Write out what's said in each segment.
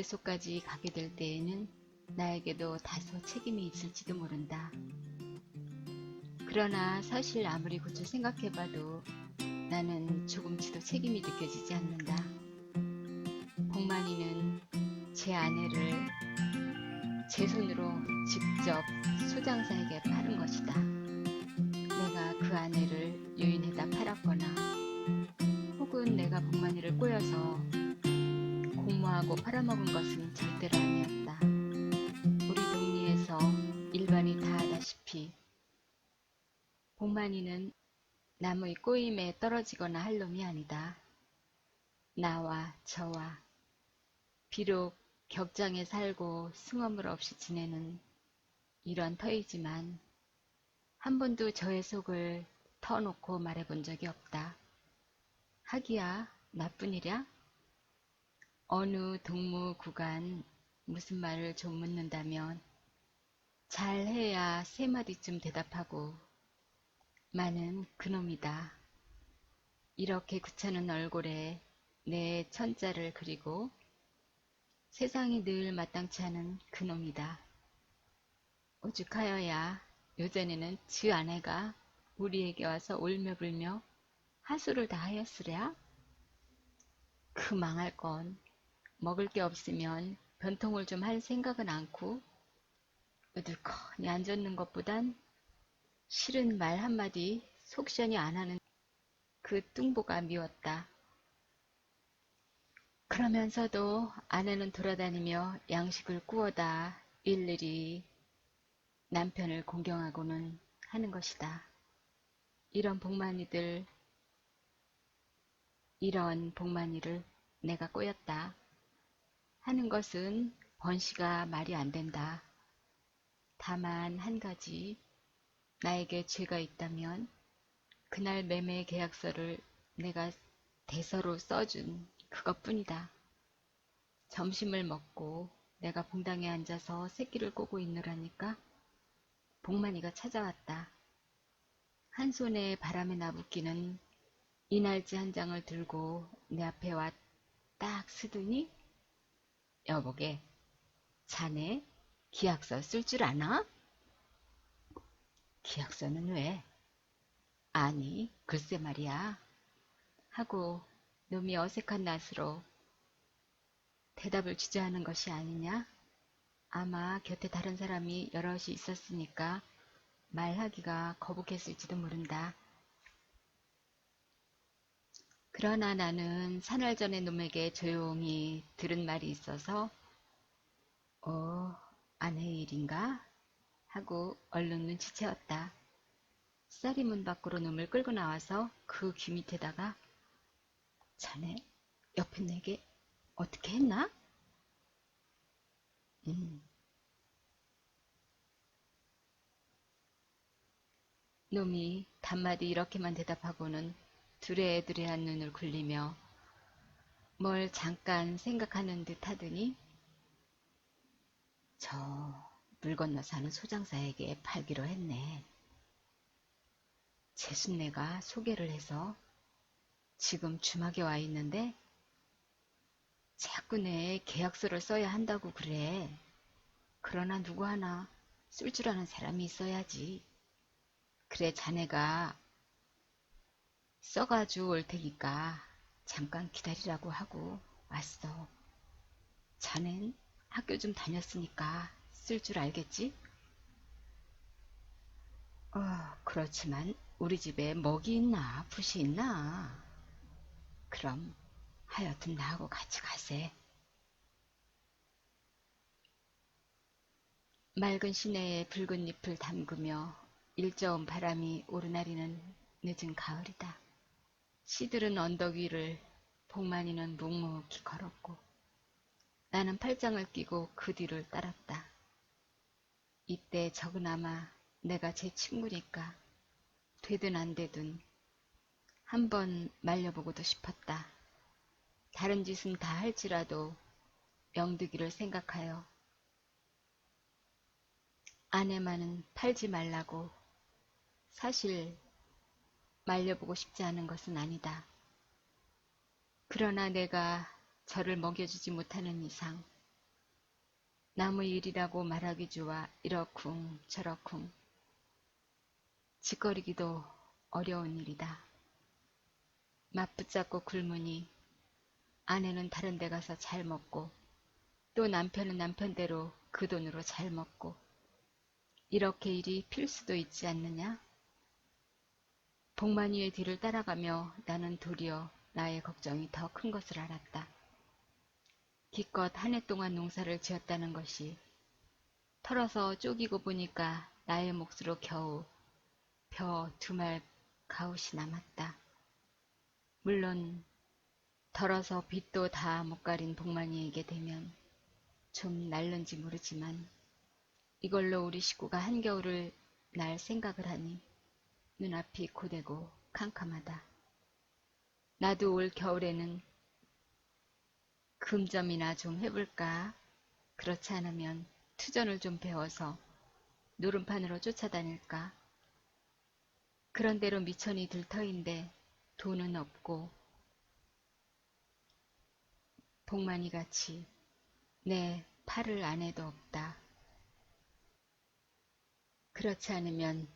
우대소까지 가게 될 때에는 나에게도 다소 책임이 있을지도 모른다. 그러나 사실 아무리 굳이 생각해봐도 나는 조금치도 책임이 느껴지지 않는다. 복만이는 제 아내를 제 손으로 직접 소장사에게 팔은 것이다. 내가 그 아내를 유인해다 팔았거나 혹은 내가 복만이를 꼬여서 공모하고 팔아먹은 것은 절대로 아니었다. 우리 동리에서 일반이 다 아다시피 복만이는 남의 꼬임에 떨어지거나 할 놈이 아니다. 나와 저와 비록 격장에 살고 승어물 없이 지내는 이런 터이지만 한 번도 저의 속을 터놓고 말해본 적이 없다. 하기야 나쁜 일이야? 어느 동무 구간 무슨 말을 좀 묻는다면 잘해야 세 마디쯤 대답하고 많은 그놈이다. 이렇게 귀찮은 얼굴에 내 천자를 그리고 세상이 늘 마땅치 않은 그놈이다. 오죽하여야 요전에는 지 아내가 우리에게 와서 울며불며 하소를 다 하였으랴? 그 망할 건 먹을 게 없으면 변통을 좀 할 생각은 않고 으들커니 앉았는 것보단 싫은 말 한마디 속 시원히 안 하는 그 뚱보가 미웠다. 그러면서도 아내는 돌아다니며 양식을 구워다 일일이 남편을 공경하고는 하는 것이다. 이런 복만이를 내가 꼬였다 하는 것은 번시가 말이 안 된다. 다만 한 가지, 나에게 죄가 있다면 그날 매매 계약서를 내가 대서로 써준 그것뿐이다. 점심을 먹고 내가 봉당에 앉아서 새끼를 꼬고 있느라니까 복만이가 찾아왔다. 한 손에 바람에 나붓기는 이날지 한 장을 들고 내 앞에 와 딱 쓰더니 여보게, 자네 기약서 쓸 줄 아나? 기약서는 왜? 아니, 글쎄 말이야. 하고 놈이 어색한 낯으로 대답을 주저하는 것이 아니냐? 아마 곁에 다른 사람이 여럿이 있었으니까 말하기가 거북했을지도 모른다. 그러나 나는 사날전에 놈에게 조용히 들은 말이 있어서 아내의 일인가? 하고 얼른 눈치채었다. 쌀이 문 밖으로 놈을 끌고 나와서 그 귀 밑에다가 자네 옆에 내게 어떻게 했나? 놈이 단마디 이렇게만 대답하고는 두레두레한 눈을 굴리며 뭘 잠깐 생각하는 듯 하더니 저 물 건너 사는 소장사에게 팔기로 했네. 제 순내가 소개를 해서 지금 주막에 와 있는데 자꾸 내 계약서를 써야 한다고 그래. 그러나 누구 하나 쓸 줄 아는 사람이 있어야지. 그래 자네가 써가지고 올 테니까 잠깐 기다리라고 하고 왔어. 자넨 학교 좀 다녔으니까 쓸 줄 알겠지? 그렇지만 우리 집에 먹이 있나 붓이 있나? 그럼 하여튼 나하고 같이 가세. 맑은 시내에 붉은 잎을 담그며 일저음 바람이 오르내리는 늦은 가을이다. 시들은 언덕 위를 복만이는 묵묵히 걸었고 나는 팔짱을 끼고 그 뒤를 따랐다. 이때 적으나마 내가 제 친구니까 되든 안 되든 한번 말려보고도 싶었다. 다른 짓은 다 할지라도 명득이를 생각하여 아내만은 팔지 말라고. 사실 말려보고 싶지 않은 것은 아니다. 그러나 내가 저를 먹여주지 못하는 이상 남의 일이라고 말하기 좋아 이러쿵 저러쿵 짓거리기도 어려운 일이다. 맞붙잡고 굶으니 아내는 다른 데 가서 잘 먹고 또 남편은 남편대로 그 돈으로 잘 먹고 이렇게 일이 필 수도 있지 않느냐? 복만이의 뒤를 따라가며 나는 도리어 나의 걱정이 더 큰 것을 알았다. 기껏 한 해 동안 농사를 지었다는 것이 털어서 쪼기고 보니까 나의 몫으로 겨우 벼 2말 가웃이 남았다. 물론 덜어서 빚도 다 못 가린 복만이에게 되면 좀 날른지 모르지만 이걸로 우리 식구가 한겨울을 날 생각을 하니 눈앞이 고되고 캄캄하다. 나도 올 겨울에는 금점이나 좀 해볼까? 그렇지 않으면 투전을 좀 배워서 노름판으로 쫓아다닐까? 그런대로 미천이 들 터인데 돈은 없고 복만이같이 내 팔을 안 해도 없다. 그렇지 않으면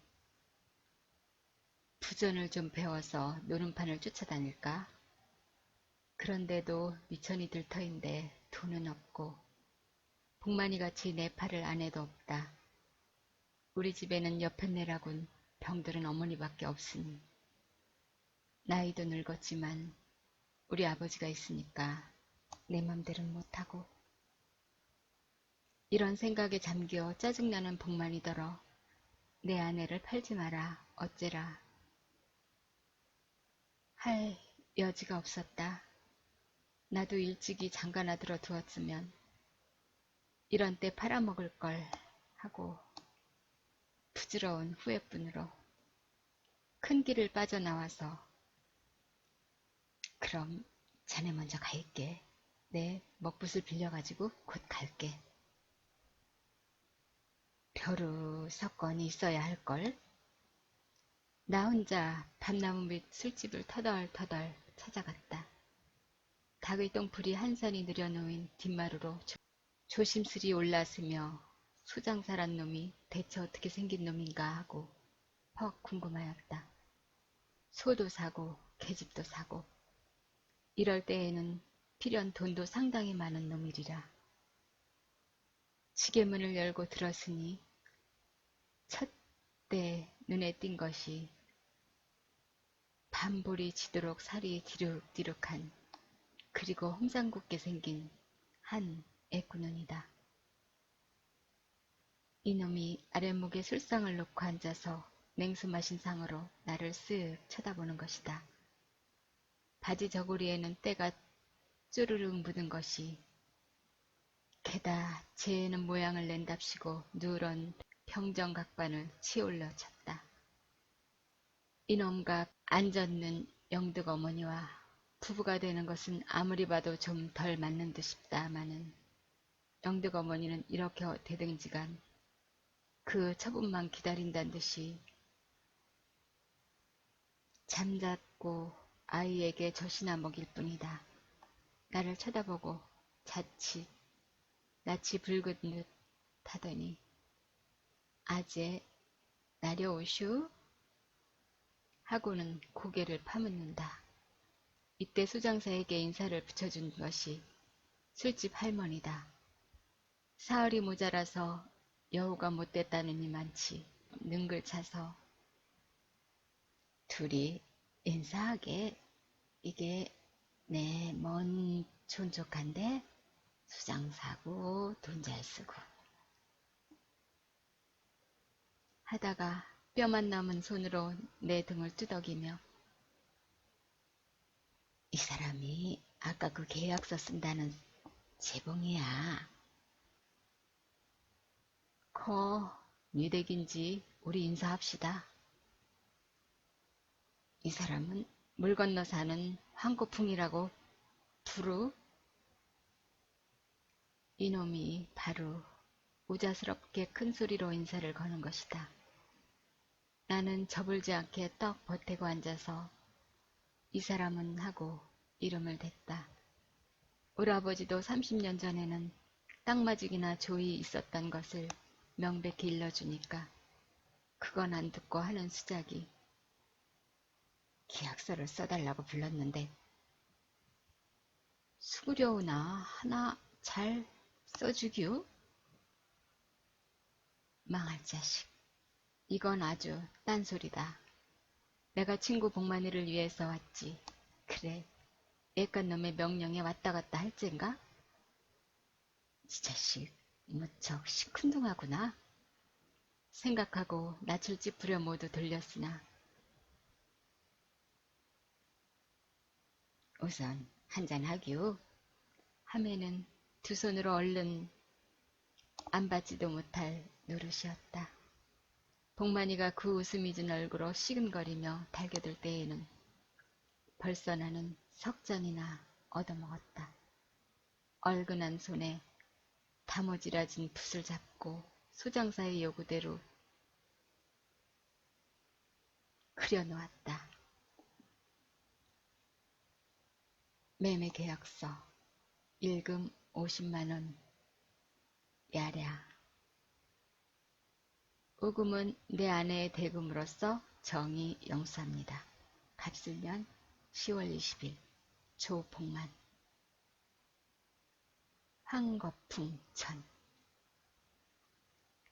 부전을 좀 배워서 노름판을 쫓아다닐까? 그런데도 미천이 들 터인데 돈은 없고 복만이같이 내 팔을 안 해도 없다. 우리 집에는 여편네라곤 병들은 어머니밖에 없으니 나이도 늙었지만 우리 아버지가 있으니까 내 맘대로는 못하고 이런 생각에 잠겨 짜증나는 복만이더러 내 아내를 팔지 마라 어째라 할 여지가 없었다. 나도 일찍이 장가나 들어 두었으면 이런 때 팔아먹을 걸 하고 부지러운 후회뿐으로 큰 길을 빠져나와서 그럼 자네 먼저 가 있게. 내 먹붓을 빌려가지고 곧 갈게. 벼루 석건이 있어야 할걸. 나 혼자 밤나무 밑 술집을 터덜터덜 찾아갔다. 닭의 똥풀이 한산이 느려놓인 뒷마루로 조심스리 올라서며 소장사란 놈이 대체 어떻게 생긴 놈인가 하고 퍽 궁금하였다. 소도 사고 계집도 사고 이럴 때에는 필연 돈도 상당히 많은 놈이리라. 시계문을 열고 들었으니 첫때 눈에 띈 것이 밤볼이 지도록 살이 디룩디룩한 그리고 험상궂게 생긴 한 애꾸눈이다. 이놈이 아랫목에 술상을 놓고 앉아서 냉수 마신 상으로 나를 쓱 쳐다보는 것이다. 바지 저고리에는 때가 쭈르륵 묻은 것이 게다 재는 모양을 낸답시고 누런 평정각반을 치올려 쳤다. 이놈과 앉았는 영득 어머니와 부부가 되는 것은 아무리 봐도 좀 덜 맞는 듯 싶다마는 영득 어머니는 이렇게 되든지간 그 처분만 기다린다는 듯이 잠잤고 아이에게 젖이나 먹일 뿐이다. 나를 쳐다보고 자칫 낯이 붉은 듯 하더니 아재 나려오슈? 하고는 고개를 파묻는다. 이때 수장사에게 인사를 붙여준 것이 술집 할머니다. 사흘이 모자라서 여우가 못됐다느니 많지 능글 차서 둘이 인사하게 이게 내 먼 촌족한데 수장사고 돈 잘 쓰고 하다가 뼈만 남은 손으로 내 등을 두덕이며 이 사람이 아까 그 계약서 쓴다는 재봉이야. 니 댁인지 우리 인사합시다. 이 사람은 물 건너 사는 황고풍이라고 부르? 이놈이 바로 우자스럽게 큰 소리로 인사를 거는 것이다. 나는 접을지 않게 떡 버티고 앉아서 이 사람은 하고 이름을 댔다. 우리 아버지도 30년 전에는 땅마중이나 조이 있었던 것을 명백히 일러주니까 그건 안 듣고 하는 수작이 계약서를 써달라고 불렀는데 수구려우나 하나 잘 써주기요? 망할 자식. 이건 아주 딴소리다. 내가 친구 복만이를 위해서 왔지. 그래, 애간 놈의 명령에 왔다 갔다 할젠가? 이 자식, 무척 시큰둥하구나. 생각하고 낯을 찌푸려 모두 들렸으나 우선 한잔하기요. 하면은 두 손으로 얼른 안 받지도 못할 노릇이었다. 복만이가 그 웃음이 진 얼굴로 시근거리며 달겨들 때에는 벌써 나는 석잔이나 얻어먹었다. 얼근한 손에 다모지라진 붓을 잡고 소장사의 요구대로 그려놓았다. 매매계약서, 일금 50만원, 야랴. 우금은 내 아내의 대금으로서 정의 영수합니다. 갑술년 10월 20일 조복만. 황거풍 천.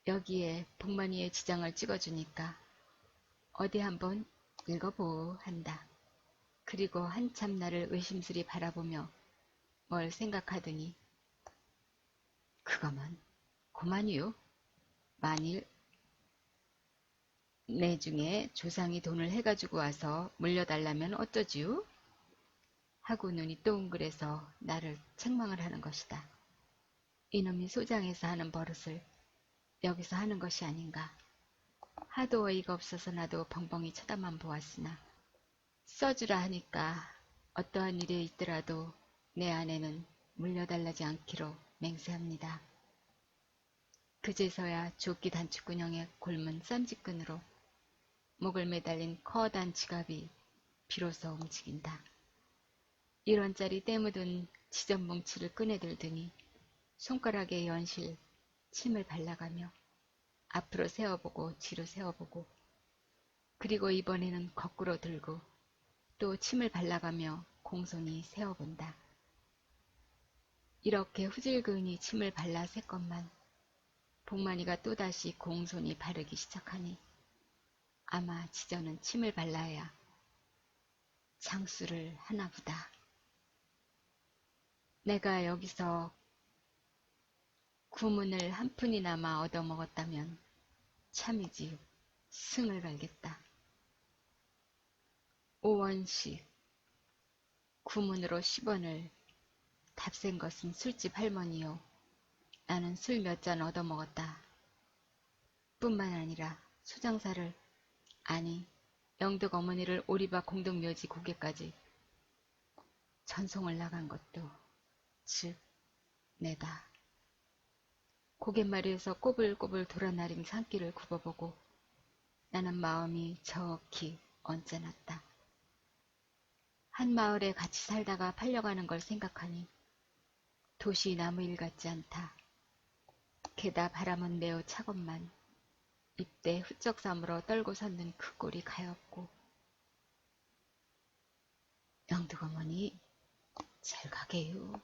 여기에 복만이의 지장을 찍어주니까 어디 한번 읽어보 한다. 그리고 한참 나를 의심스레 바라보며 뭘 생각하더니 그거면 고만이요. 만일 내 중에 조상이 돈을 해가지고 와서 물려달라면 어쩌지요? 하고 눈이 동그래서 나를 책망을 하는 것이다. 이놈이 소장에서 하는 버릇을 여기서 하는 것이 아닌가. 하도 어이가 없어서 나도 벙벙이 쳐다만 보았으나 써주라 하니까 어떠한 일에 있더라도 내 아내는 물려달라지 않기로 맹세합니다. 그제서야 조끼 단추구녕에 곪은 쌈짓끈으로 목을 매달린 커다란 지갑이 비로소 움직인다. 1원짜리 때 묻은 지전뭉치를 꺼내들더니 손가락에 연실 침을 발라가며 앞으로 세워보고 뒤로 세워보고 그리고 이번에는 거꾸로 들고 또 침을 발라가며 공손히 세워본다. 이렇게 후질근히 침을 발라 샜건만 복만이가 또다시 공손히 바르기 시작하니 아마 지저는 침을 발라야 장수를 하나보다. 내가 여기서 구문을 한 푼이나마 얻어먹었다면 참이지 승을 걸겠다. 5원씩 구문으로 10원을 답센 것은 술집 할머니요. 나는 술 몇 잔 얻어먹었다. 뿐만 아니라 소장사를 아니 영덕 어머니를 오리박 공덕묘지 고개까지 전송을 나간 것도 즉 내다. 고갯마루에서 꼬불꼬불 돌아나린 산길을 굽어보고 나는 마음이 저기 언짢았다. 한 마을에 같이 살다가 팔려가는 걸 생각하니 도시 나무 일 같지 않다. 게다 바람은 매우 차건만 입대 훌쩍 삼으로 떨고 섰는 그 꼴이 가엾고 영덕 어머니 잘 가게요.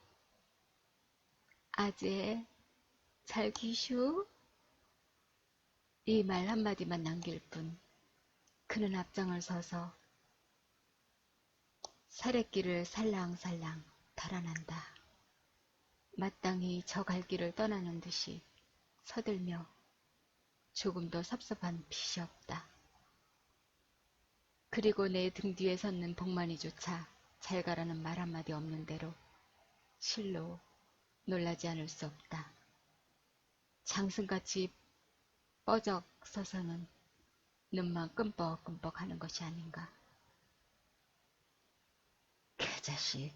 아재 잘 기슈? 이 말 한마디만 남길 뿐 그는 앞장을 서서 사례길을 살랑살랑 달아난다. 마땅히 저 갈 길을 떠나는 듯이 서들며 조금도 섭섭한 빛이 없다. 그리고 내 등 뒤에 섰는 복만이조차 잘 가라는 말 한마디 없는 대로 실로 놀라지 않을 수 없다. 장승같이 뻐적 서서는 눈만 끔뻑끔뻑 하는 것이 아닌가. 개자식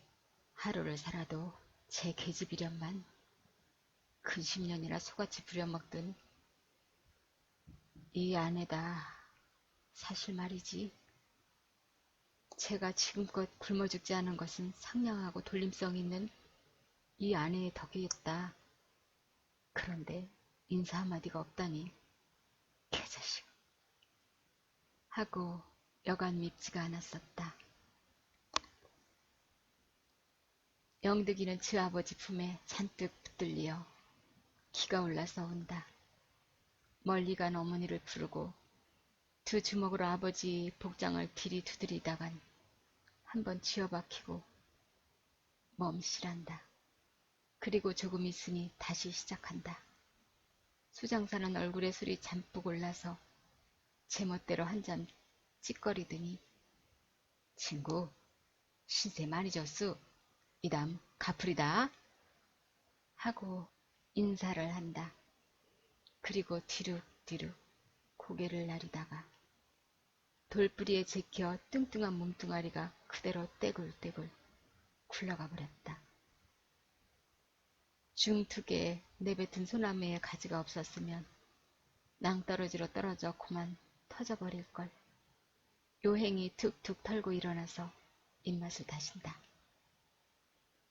하루를 살아도 제 계집이련만 근십년이나 소같이 부려먹던 이 아내다. 사실 말이지. 제가 지금껏 굶어 죽지 않은 것은 상냥하고 돌림성 있는 이 아내의 덕이겠다. 그런데 인사 한마디가 없다니 개자식 하고 여간 밉지가 않았었다. 영득이는 지 아버지 품에 잔뜩 붙들리어 기가 올라서 온다. 멀리 간 어머니를 부르고 두 주먹으로 아버지 복장을 디리 두드리다간 한번 쥐어박히고 멈실한다. 그리고 조금 있으니 다시 시작한다. 수장사는 얼굴에 술이 잔뜩 올라서 제멋대로 한잠 찌꺼리더니 친구 신세 많이 졌수. 이담 가풀이다 하고 인사를 한다. 그리고 뒤룩뒤룩 고개를 나리다가 돌뿌리에 제껴 뚱뚱한 몸뚱아리가 그대로 떼굴떼굴 굴러가 버렸다. 중투기에 내뱉은 소나무에 가지가 없었으면 낭떠러지로 떨어져 그만 터져버릴걸. 요행이 툭툭 털고 일어나서 입맛을 다신다.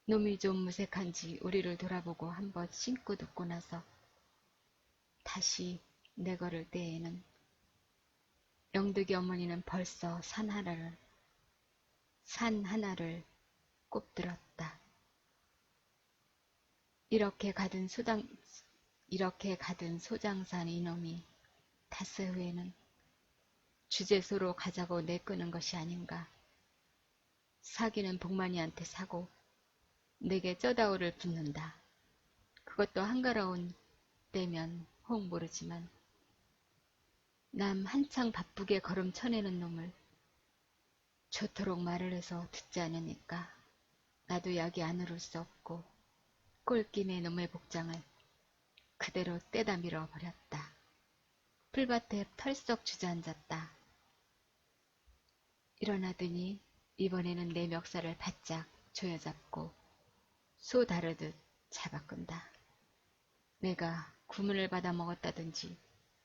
놈이 좀 무색한지 우리를 돌아보고 한번 싱긋 웃고 나서 다시 내걸을 때에는 영득이 어머니는 벌써 산 하나를 꼽들었다. 이렇게 가든 소장산 이놈이 닷새 후에는 주제소로 가자고 내끄는 것이 아닌가. 사기는 복만이한테 사고 내게 쩌다오를 붙는다. 그것도 한가로운 때면 혹 모르지만 남 한창 바쁘게 걸음 쳐내는 놈을 좋도록 말을 해서 듣지 않으니까 나도 약이 안 오를 수 없고 꼴김에 놈의 복장을 그대로 떼다 밀어버렸다. 풀밭에 털썩 주저앉았다. 일어나더니 이번에는 내 멱살을 바짝 조여잡고 소 다루듯 잡아끈다. 내가 구문을 받아 먹었다든지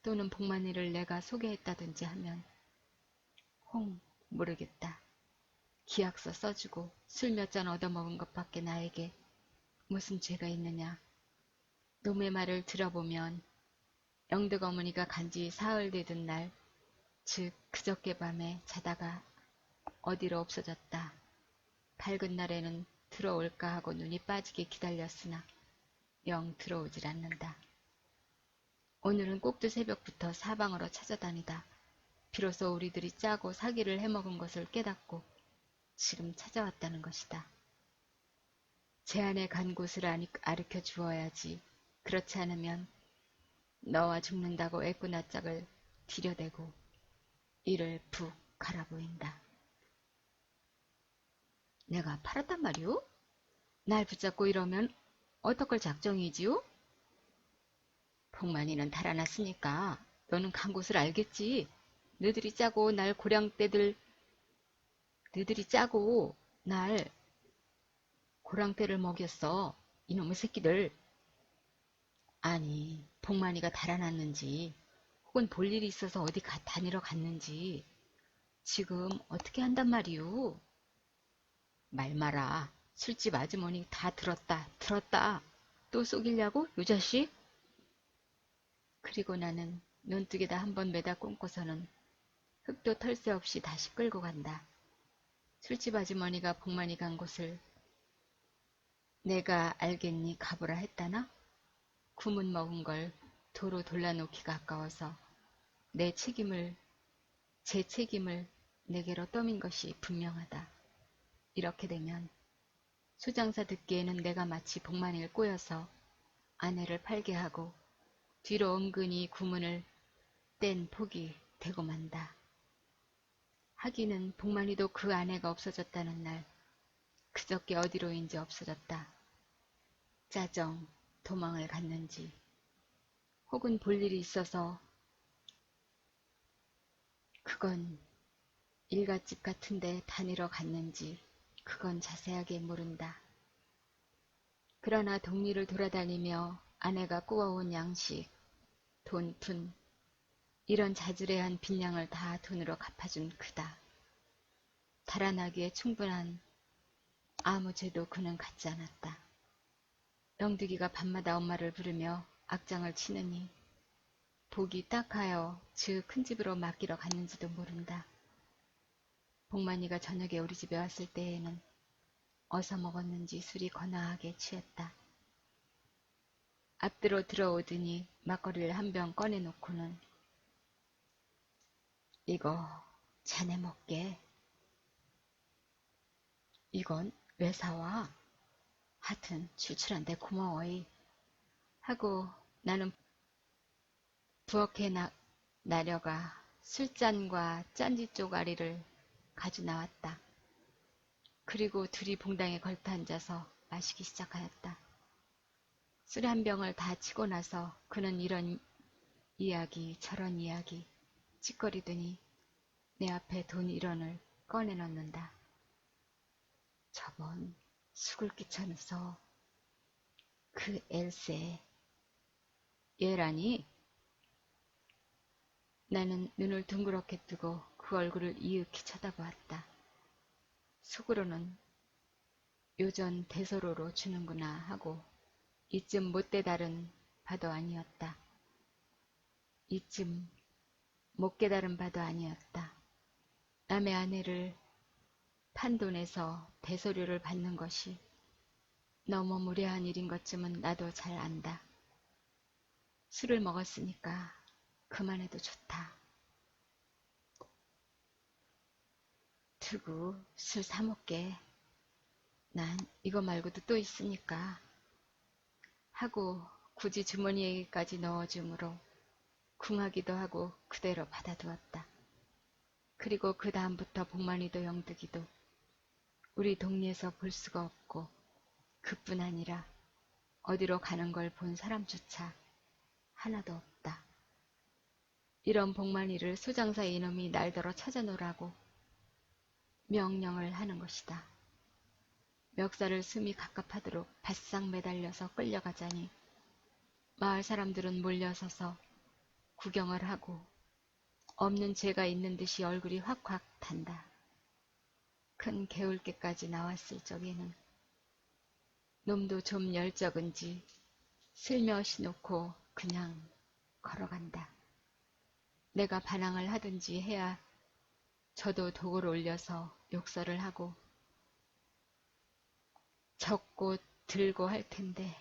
또는 복만이를 내가 소개했다든지 하면 혹 모르겠다. 기약서 써주고 술 몇 잔 얻어먹은 것밖에 나에게 무슨 죄가 있느냐. 놈의 말을 들어보면 영득 어머니가 간지 사흘 되던 날, 즉 그저께 밤에 자다가 어디로 없어졌다. 밝은 날에는 들어올까 하고 눈이 빠지게 기다렸으나 영 들어오질 않는다. 오늘은 꼭두 새벽부터 사방으로 찾아다니다 비로소 우리들이 짜고 사기를 해먹은 것을 깨닫고 지금 찾아왔다는 것이다. 제 안에 간 곳을 아르켜 주어야지. 그렇지 않으면 너와 죽는다고 애꾸나 짝을 들여대고 이를 푹 갈아보인다. 내가 팔았단 말이오? 날 붙잡고 이러면 어떡할 작정이지요? 복만이는 달아났으니까 너는 간 곳을 알겠지. 너희들이 짜고 날 고랑떼를 먹였어. 이놈의 새끼들. 아니, 복만이가 달아났는지 혹은 볼 일이 있어서 어디 다니러 갔는지 지금 어떻게 한단 말이오? 말 마라. 술집 아주머니 다 들었다. 또 속이려고? 요 자식? 그리고 나는 눈뜨게다 한번 매다 꽂고서는 흙도 털새 없이 다시 끌고 간다. 술집 아주머니가 복만이 간 곳을 내가 알겠니 가보라 했다나? 구문 먹은 걸 도로 돌려놓기가 아까워서 제 책임을 내게로 떠민 것이 분명하다. 이렇게 되면 수장사 듣기에는 내가 마치 복만이를 꼬여서 아내를 팔게 하고 뒤로 은근히 구문을 뗀 폭이 되고 만다. 하기는 복만이도 그 아내가 없어졌다는 날 그저께 어디로인지 없어졌다. 짜정 도망을 갔는지 혹은 볼 일이 있어서 그건 일갓집 같은데 다니러 갔는지 그건 자세하게 모른다. 그러나 동리를 돌아다니며 아내가 꾸어온 양식, 돈푼 이런 자질애한 빈량을 다 돈으로 갚아준 그다. 달아나기에 충분한 아무 죄도 그는 갖지 않았다. 영득이가 밤마다 엄마를 부르며 악장을 치느니 복이 딱하여 즈 큰 집으로 맡기러 갔는지도 모른다. 복만이가 저녁에 우리 집에 왔을 때에는 어서 먹었는지 술이 거나하게 취했다. 앞뒤로 들어오더니 막걸리를 한 병 꺼내놓고는 이거 자네 먹게. 이건 왜 사와? 하여튼 출출한데 고마워이. 하고 나는 부엌에 나려가 술잔과 짠지 쪼가리를 가져 나왔다. 그리고 둘이 봉당에 걸터 앉아서 마시기 시작하였다. 술 한 병을 다 치고 나서 그는 이런 이야기 저런 이야기 찌꺼리더니 내 앞에 돈 1원을 꺼내놓는다. 저번 숙을 끼쳐서 그 엘세 얘라니? 나는 눈을 둥그렇게 뜨고 그 얼굴을 이윽히 쳐다보았다. 속으로는 요전 대서로로 주는구나 하고 이쯤 못돼 다른 바도 아니었다. 이쯤 못 깨달은 바도 아니었다. 남의 아내를 판돈에서 대소료를 받는 것이 너무 무례한 일인 것쯤은 나도 잘 안다. 술을 먹었으니까 그만해도 좋다. 두고 술 사 먹게. 난 이거 말고도 또 있으니까. 하고 굳이 주머니에까지 넣어주므로 궁하기도 하고 그대로 받아두었다. 그리고 그 다음부터 복만이도 영득이도 우리 동네에서 볼 수가 없고 그뿐 아니라 어디로 가는 걸 본 사람조차 하나도 없다. 이런 복만이를 소장사 이놈이 날더러 찾아놓으라고 명령을 하는 것이다. 멱살을 숨이 갑갑하도록 바싹 매달려서 끌려가자니 마을 사람들은 몰려서서 구경을 하고 없는 죄가 있는 듯이 얼굴이 확확 탄다. 큰 개울가까지 나왔을 적에는 놈도 좀 열적은지 슬며시 놓고 그냥 걸어간다. 내가 반항을 하든지 해야 저도 독을 올려서 욕설을 하고 적고 들고 할 텐데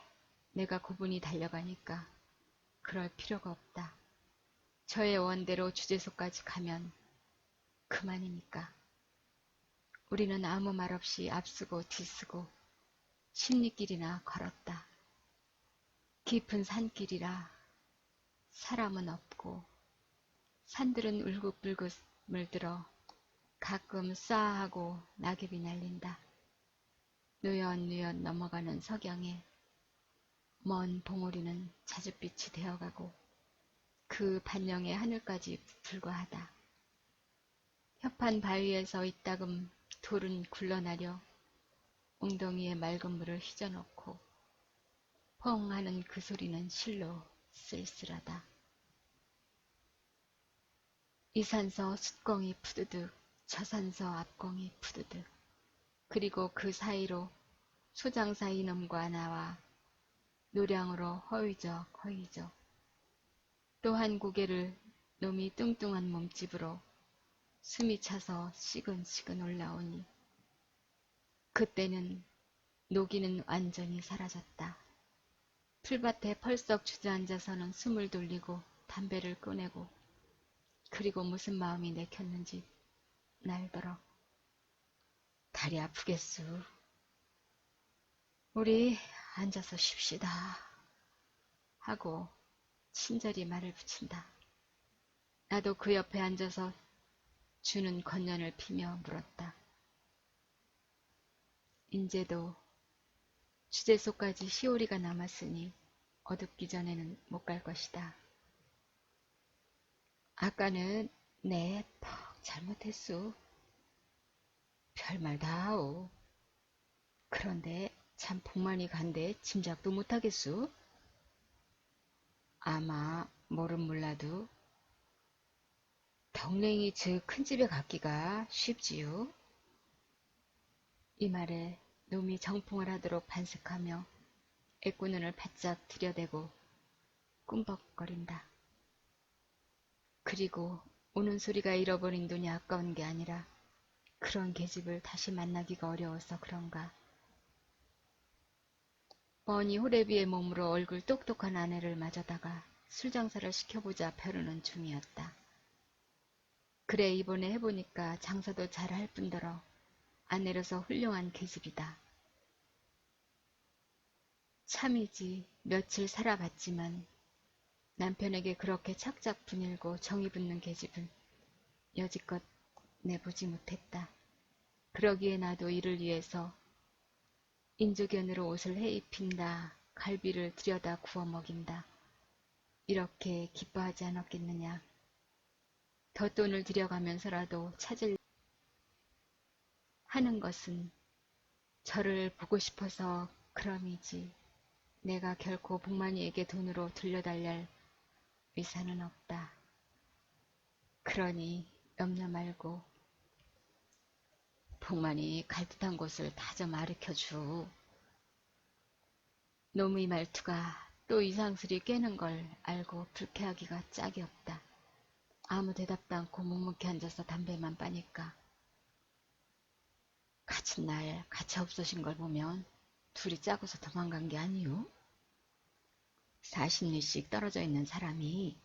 내가 고분이 달려가니까 그럴 필요가 없다. 저의 원대로 주제소까지 가면 그만이니까. 우리는 아무 말 없이 앞서고 뒤쓰고 십리길이나 걸었다. 깊은 산길이라 사람은 없고 산들은 울긋불긋 물들어 가끔 싸하고 낙엽이 날린다. 누연누연 넘어가는 석양에 먼 봉우리는 자줏빛이 되어가고 그 반영의 하늘까지 불과하다. 협한 바위에서 이따금 돌은 굴러나려 웅덩이에 맑은 물을 휘저넣고 펑 하는 그 소리는 실로 쓸쓸하다. 이 산서 숫공이 푸드득 저 산서 앞공이 푸드득 그리고 그 사이로 소장사 이놈과 나와 노량으로 허위적 허위적 또 한 고개를 놈이 뚱뚱한 몸집으로 숨이 차서 시근시근 올라오니 그때는 노기는 완전히 사라졌다. 풀밭에 펄썩 주저앉아서는 숨을 돌리고 담배를 꺼내고 그리고 무슨 마음이 내켰는지 날더러 다리 아프겠수. 우리 앉아서 쉽시다 하고 친절히 말을 붙인다. 나도 그 옆에 앉아서 주는 건년을 피며 물었다. 인제도 주제소까지 시오리가 남았으니 어둡기 전에는 못 갈 것이다. 아까는 내 퍽 잘못했수. 별말 다하오. 그런데 참 복만이 간데 짐작도 못하겠수. 아마 모른 몰라도 덕냉이 저 큰 집에 갔기가 쉽지요. 이 말에 놈이 정풍을 하도록 반색하며 애꾸눈을 바짝 들여대고 꿈벅거린다. 그리고 우는 소리가 잃어버린 돈이 아까운 게 아니라 그런 계집을 다시 만나기가 어려워서 그런가. 뻔히 호래비의 몸으로 얼굴 똑똑한 아내를 맞아다가 술장사를 시켜보자 벼르는 중이었다. 그래 이번에 해보니까 장사도 잘할 뿐더러 아내로서 훌륭한 계집이다. 참이지 며칠 살아봤지만 남편에게 그렇게 착착 분일고 정이 붙는 계집은 여지껏 내보지 못했다. 그러기에 나도 이를 위해서 인조견으로 옷을 해입힌다. 갈비를 들여다 구워 먹인다. 이렇게 기뻐하지 않았겠느냐. 덧돈을 들여가면서라도 찾을 하는 것은 저를 보고 싶어서 그럼이지. 내가 결코 복만이에게 돈으로 돌려달랄 의사는 없다. 그러니 염려 말고 복만이 갈 듯한 곳을 다 좀 가르쳐주. 놈의 말투가 또 이상스레 꿰는 걸 알고 불쾌하기가 짝이 없다. 아무 대답도 않고 묵묵히 앉아서 담배만 빠니까 같은 날 같이 없어진 걸 보면 둘이 짜고서 도망간 게 아니오? 40리씩 떨어져 있는 사람이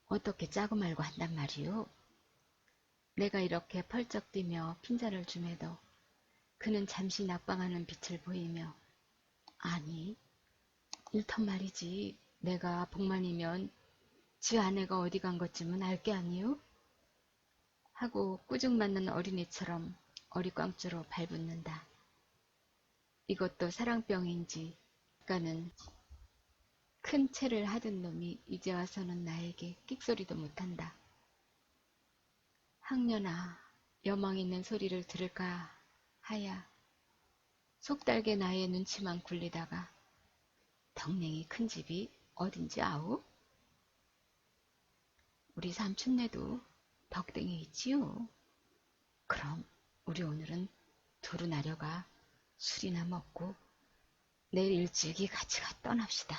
어떻게 짜고 말고 한단 말이오? 내가 이렇게 펄쩍 뛰며 핀잔을 줌에도 그는 잠시 낙방하는 빛을 보이며 아니 일턴 말이지 내가 복만이면 지 아내가 어디 간 것쯤은 알 게 아니오? 하고 꾸중 맞는 어린이처럼 어리광주로 발붙는다. 이것도 사랑병인지 그가는 큰 채를 하던 놈이 이제 와서는 나에게 끽소리도 못한다. 학년아 여망 있는 소리를 들을까 하야 속달게 나의 눈치만 굴리다가 덕냉이 큰 집이 어딘지 아오? 우리 삼촌네도 덕땡이 있지요. 그럼 우리 오늘은 두루 나려가 술이나 먹고 내일 일찍이 같이 떠납시다.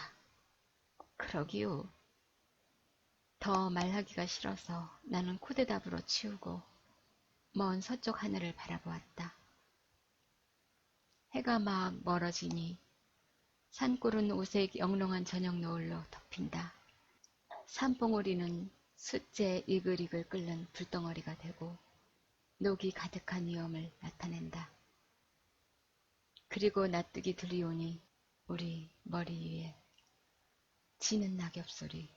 그러기요. 더 말하기가 싫어서 나는 코대답으로 치우고 먼 서쪽 하늘을 바라보았다. 해가 막 멀어지니 산골은 오색 영롱한 저녁 노을로 덮인다. 산봉우리는 숫제 이글이글 끓는 불덩어리가 되고 녹이 가득한 위험을 나타낸다. 그리고 낯뜨기 들이오니 우리 머리 위에 지는 낙엽 소리.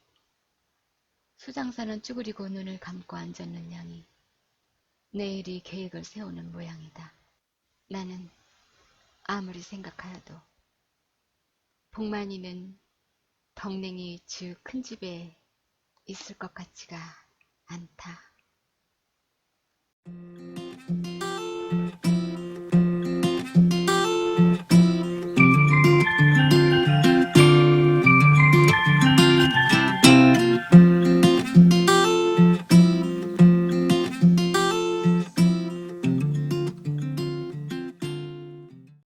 수장사는 쭈그리고 눈을 감고 앉았는 양이 내일이 계획을 세우는 모양이다. 나는 아무리 생각하여도 복만이는 덕냉이 즉 큰 집에 있을 것 같지가 않다.